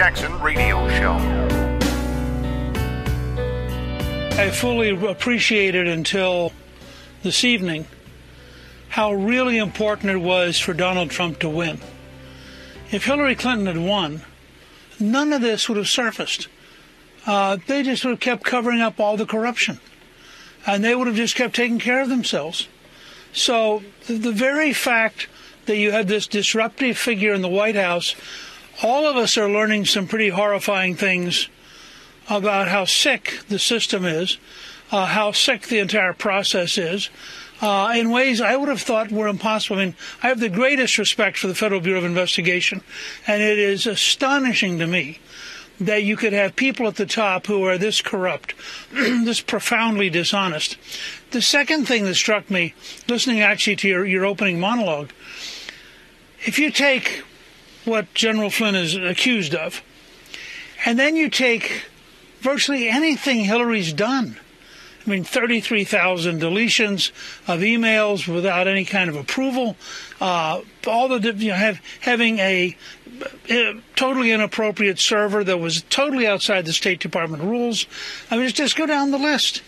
Jackson Radio Show. I fully appreciated until this evening how really important it was for Donald Trump to win. If Hillary Clinton had won, none of this would have surfaced. They just would have kept covering up all the corruption, and they would have just kept taking care of themselves. So the very fact that you had this disruptive figure in the White House, all of us are learning some pretty horrifying things about how sick the system is, how sick the entire process is, in ways I would have thought were impossible. I mean, I have the greatest respect for the Federal Bureau of Investigation, and it is astonishing to me that you could have people at the top who are this corrupt, this profoundly dishonest. The second thing that struck me, listening actually to your opening monologue, if you take what General Flynn is accused of, and then you take virtually anything Hillary's done, I mean, 33,000 deletions of emails without any kind of approval, all the having a totally inappropriate server that was totally outside the State Department rules. I mean, just go down the list.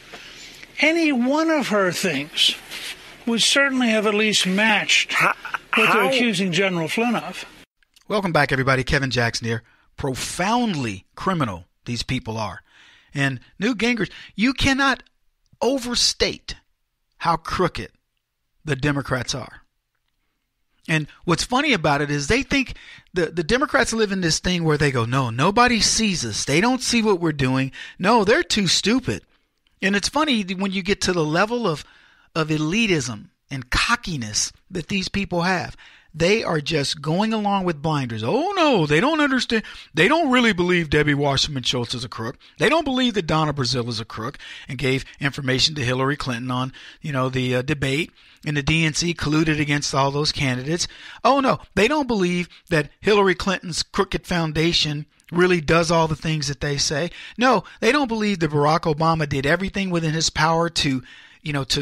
Any one of her things would certainly have at least matched what they're accusing General Flynn of. Welcome back, everybody. Kevin Jackson here. Profoundly criminal these people are. And Newt Gingrich, you cannot overstate how crooked the Democrats are. And what's funny about it is they think the Democrats live in this thing where they go, no, nobody sees us. They don't see what we're doing. No, they're too stupid. And it's funny when you get to the level of elitism and cockiness that these people have. They are just going along with blinders. Oh, no, they don't understand. They don't really believe Debbie Wasserman Schultz is a crook. They don't believe that Donna Brazile is a crook and gave information to Hillary Clinton on, the debate, and the DNC colluded against all those candidates. Oh, no, they don't believe that Hillary Clinton's crooked foundation really does all the things that they say. No, they don't believe that Barack Obama did everything within his power to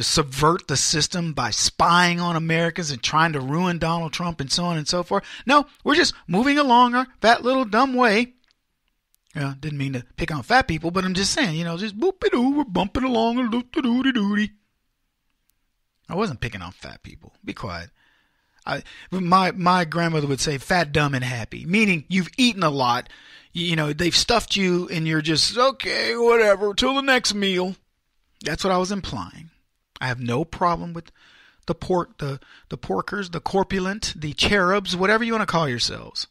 subvert the system by spying on Americans and trying to ruin Donald Trump and so on and so forth. No, we're just moving along our fat little dumb way. Didn't mean to pick on fat people, but I'm just saying, just boop-a-doo, we're bumping along a doot-a-doody-doody. I wasn't picking on fat people. Be quiet. My grandmother would say fat, dumb, and happy, meaning you've eaten a lot. They've stuffed you and you're just, okay, whatever, till the next meal. That's what I was implying. I have no problem with the porkers, the corpulent, the cherubs, whatever you want to call yourselves.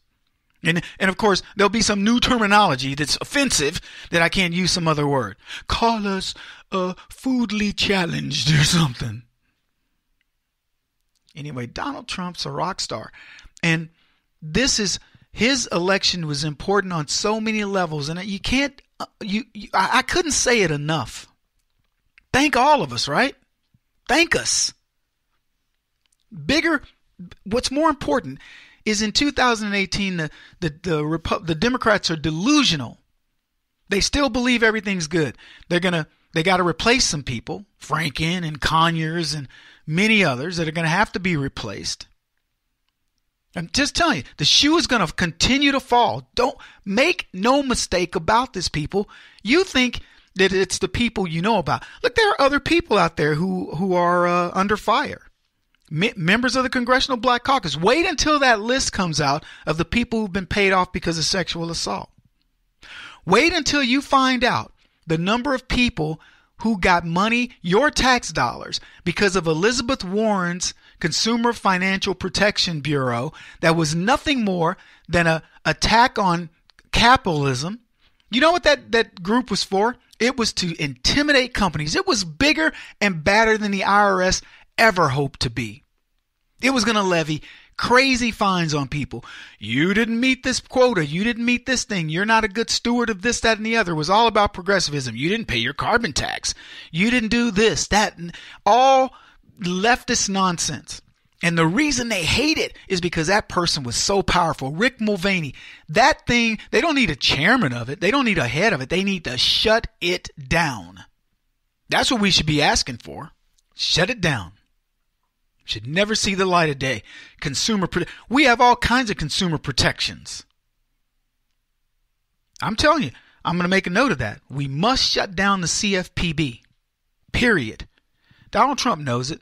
And of course, there'll be some new terminology that's offensive that I can't use some other word. Call us foodly challenged or something. Anyway, Donald Trump's a rock star. And his election was important on so many levels. And you can't, I couldn't say it enough. Thank all of us, right? Thank us. What's more important is in 2018, the Democrats are delusional. They still believe everything's good. They got to replace some people, Franken and Conyers and many others that are going to have to be replaced. I'm just telling you, the shoe is going to continue to fall. Don't make no mistake about this, people. You think that it's the people you know about. Look, there are other people out there who are under fire. Members of the Congressional Black Caucus. Wait until that list comes out of the people who've been paid off because of sexual assault. Wait until you find out the number of people who got money, your tax dollars, because of Elizabeth Warren's Consumer Financial Protection Bureau that was nothing more than an attack on capitalism. You know what that group was for? It was to intimidate companies. It was bigger and badder than the IRS ever hoped to be. It was going to levy crazy fines on people. You didn't meet this quota. You didn't meet this thing. You're not a good steward of this, that, and the other. It was all about progressivism. You didn't pay your carbon tax. You didn't do this, that, and all leftist nonsense. And the reason they hate it is because that person was so powerful. Rick Mulvaney, that thing, they don't need a chairman of it. They don't need a head of it. They need to shut it down. That's what we should be asking for. Shut it down. Should never see the light of day. We have all kinds of consumer protections. I'm telling you, I'm going to make a note of that. We must shut down the CFPB. Period. Donald Trump knows it.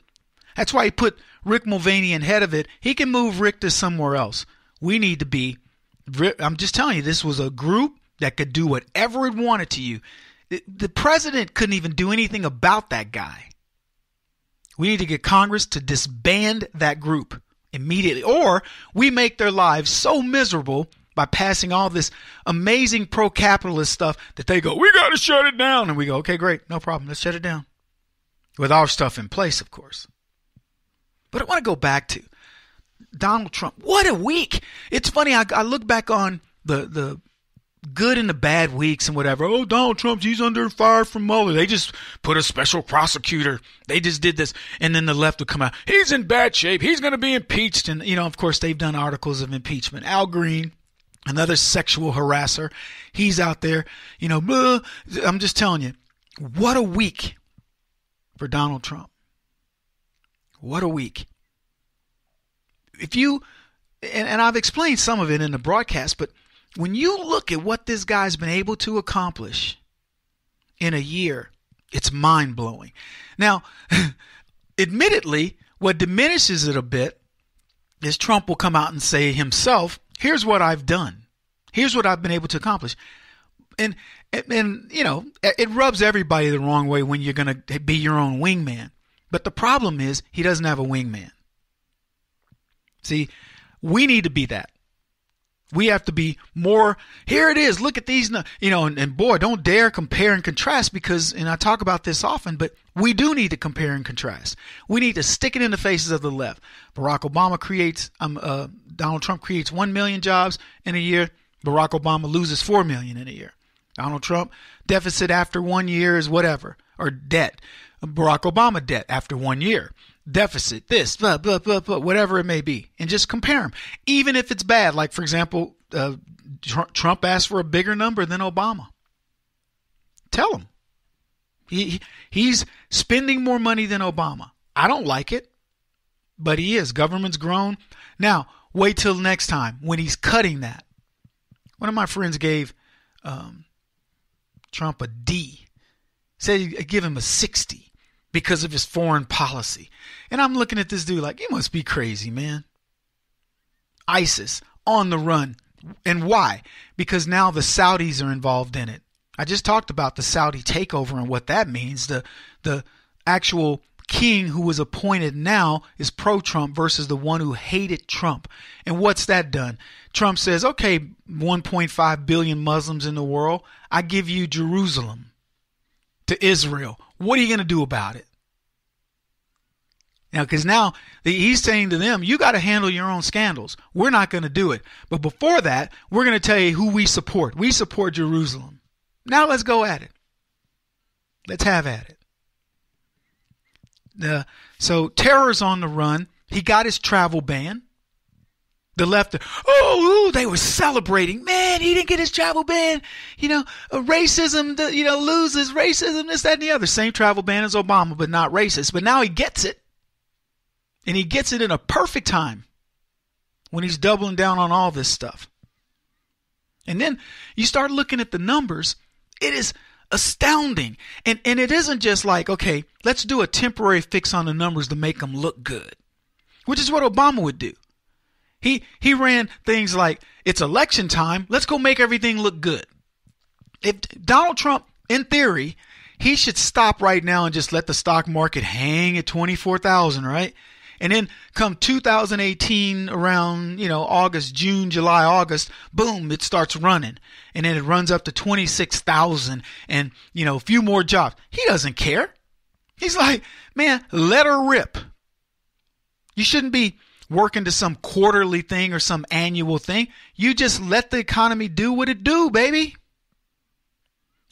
That's why he put Rick Mulvaney in head of it. He can move Rick to somewhere else. We need to be, I'm just telling you, this was a group that could do whatever it wanted to you. The president couldn't even do anything about that guy. We need to get Congress to disband that group immediately, or we make their lives so miserable by passing all this amazing pro-capitalist stuff that they go, we got to shut it down. And we go, okay, great, no problem. Let's shut it down. With our stuff in place, of course. But I want to go back to Donald Trump. What a week. It's funny. I look back on the good and the bad weeks and whatever. Oh, Donald Trump, he's under fire from Mueller. They just put a special prosecutor. They just did this. And then the left would come out. He's in bad shape. He's going to be impeached. And, of course, they've done articles of impeachment. Al Green, another sexual harasser. He's out there, I'm just telling you, what a week for Donald Trump. What a week. If you, and I've explained some of it in the broadcast, but when you look at what this guy's been able to accomplish in a year, it's mind-blowing. Now, admittedly, what diminishes it a bit is Trump will come out and say himself, here's what I've done. Here's what I've been able to accomplish. And it rubs everybody the wrong way when you're going to be your own wingman. But the problem is he doesn't have a wingman. See, we need to be that. We have to be more, here it is, look at these, and boy, don't dare compare and contrast because, and I talk about this often, but we do need to compare and contrast. We need to stick it in the faces of the left. Donald Trump creates 1 million jobs in a year. Barack Obama loses 4 million in a year. Donald Trump, deficit after 1 year is whatever, or debt. Barack Obama debt after 1 year. Deficit, this, blah, blah, blah, blah, whatever it may be. And just compare them. Even if it's bad, like, for example, Trump asked for a bigger number than Obama. Tell him. He's spending more money than Obama. I don't like it, but he is. Government's grown. Now, wait till next time when he's cutting that. One of my friends gave Trump a D. Said he'd give him a 60 because of his foreign policy. And I'm looking at this dude like, you must be crazy, man. ISIS on the run. And why? Because now the Saudis are involved in it. I just talked about the Saudi takeover and what that means. The actual king who was appointed now is pro-Trump versus the one who hated Trump. And what's that done? Trump says, okay, 1.5 billion Muslims in the world, I give you Jerusalem to Israel. What are you going to do about it? Now, because now he's saying to them, you got to handle your own scandals. We're not going to do it. But before that, we're going to tell you who we support. We support Jerusalem. Now let's go at it. Let's have at it. So terror's on the run. He got his travel ban. The left, they were celebrating. Man, he didn't get his travel ban. Racism, loses racism, this, that, and the other. Same travel ban as Obama, but not racist. But now he gets it. And he gets it in a perfect time when he's doubling down on all this stuff. And then you start looking at the numbers. It is astounding. And it isn't just like, okay, let's do a temporary fix on the numbers to make them look good, which is what Obama would do. He ran things like, it's election time, let's go make everything look good. If Donald Trump, in theory, he should stop right now and just let the stock market hang at 24,000, right? And then come 2018 around, August, June, July, August, boom, it starts running. And then it runs up to 26,000 and, a few more jobs. He doesn't care. He's like, man, let her rip. You shouldn't be working to some quarterly thing or some annual thing. You just let the economy do what it do, baby.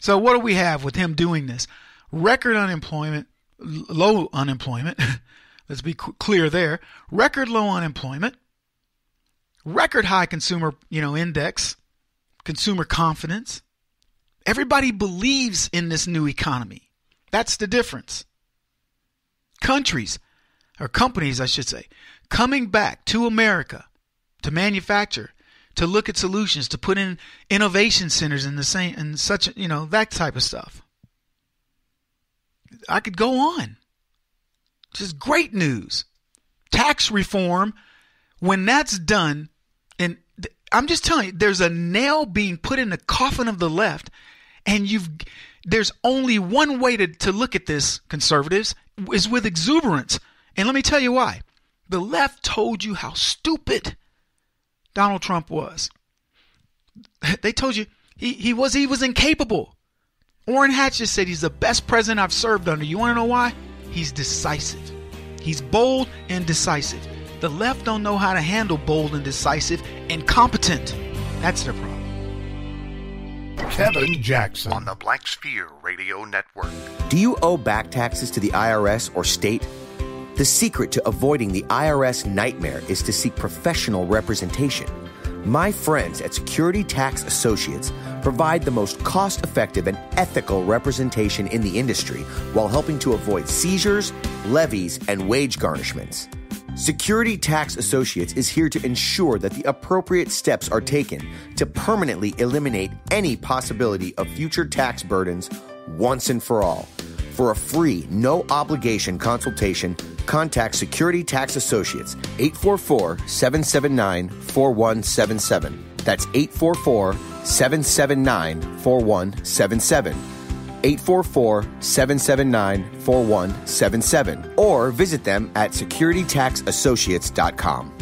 So what do we have with him doing this? Record unemployment, low unemployment. Let's be clear there. Record low unemployment, record high consumer, index, consumer confidence. Everybody believes in this new economy. That's the difference. Companies, I should say, coming back to America to manufacture to look at solutions, to put in innovation centers in that type of stuff. I could go on. Just great news. Tax reform, when that's done, and I'm just telling you, there's a nail being put in the coffin of the left, and there's only one way to look at this, conservatives, is with exuberance. And let me tell you why. The left told you how stupid Donald Trump was. They told you he was incapable. Orrin Hatch just said he's the best president I've served under. You want to know why? He's decisive. He's bold and decisive. The left don't know how to handle bold and decisive and competent. That's their problem. Kevin Jackson on the Black Sphere Radio Network. Do you owe back taxes to the IRS or state? The secret to avoiding the IRS nightmare is to seek professional representation. My friends at Security Tax Associates provide the most cost-effective and ethical representation in the industry while helping to avoid seizures, levies, and wage garnishments. Security Tax Associates is here to ensure that the appropriate steps are taken to permanently eliminate any possibility of future tax burdens once and for all. For a free, no-obligation consultation, contact Security Tax Associates, 844-779-4177. That's 844-779-4177. 844-779-4177. Or visit them at securitytaxassociates.com.